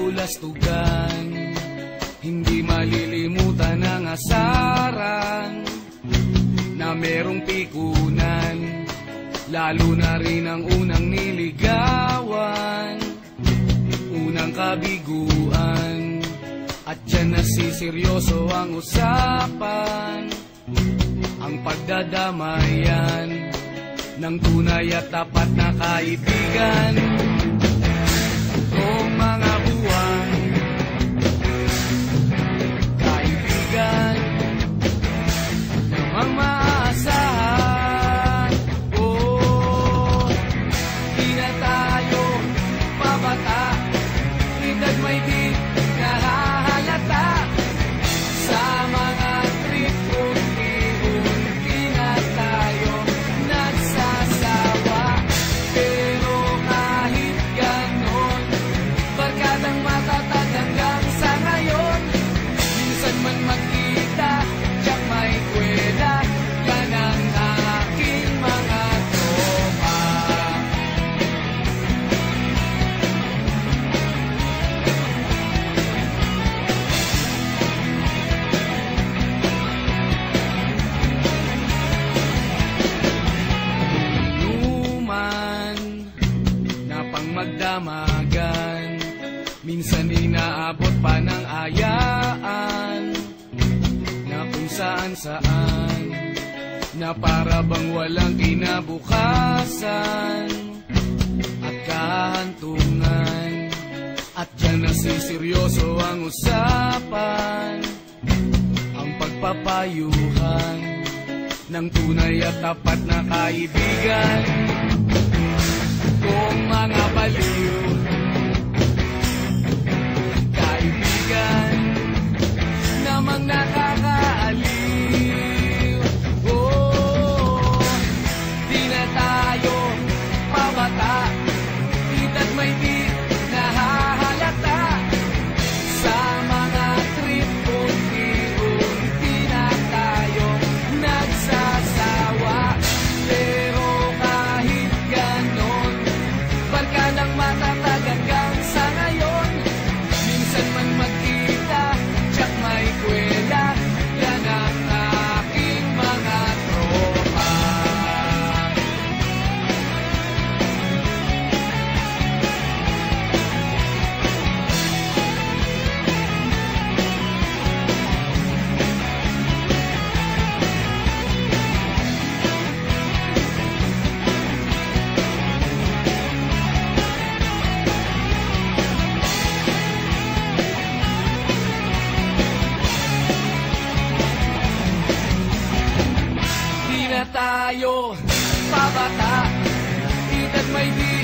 kabulastugan. Hindi malilimutan ang asaran na merong pikunan, lalo na rin ang unang niligawan, unang kabiguan. At dyan nasiseryoso ang usapan, ang pagdadamayan ng tunay at tapat na kaibigan. Kung mga buwan, kaibigan namang maaasahan. Oh, di na tayo pabata, edad may di nahahalata. Sa mga trip unti-unti na tayo nagsasawa. Pero kahit ganon, barkadang matatag hanggang sa ngayon. Minsan man magkita, tiyak may kwela, yan ang aking mga tropa. Inuman na pang magdamagan, minsan inaabot pa ng ayaan, na kung saan-saan, na para bang walang kinabukasan at kahantungan. At dyan nasiseryoso ang usapan, ang pagpapayuhan ng tunay at tapat na kaibigan. Kung mga baliw, kaibigan namang nakakaaliw. Oh, di na tayo pabata, edad may di nahahalata. Sa mga trip unti-unti na tayo nagsasawa. Pero kahit ganon, barkadang matatag hanggang sa ngayon. Minsan man magkita, tiyak may kwela, yan ang aking mga tropa. Di na tayo pabata, edad may di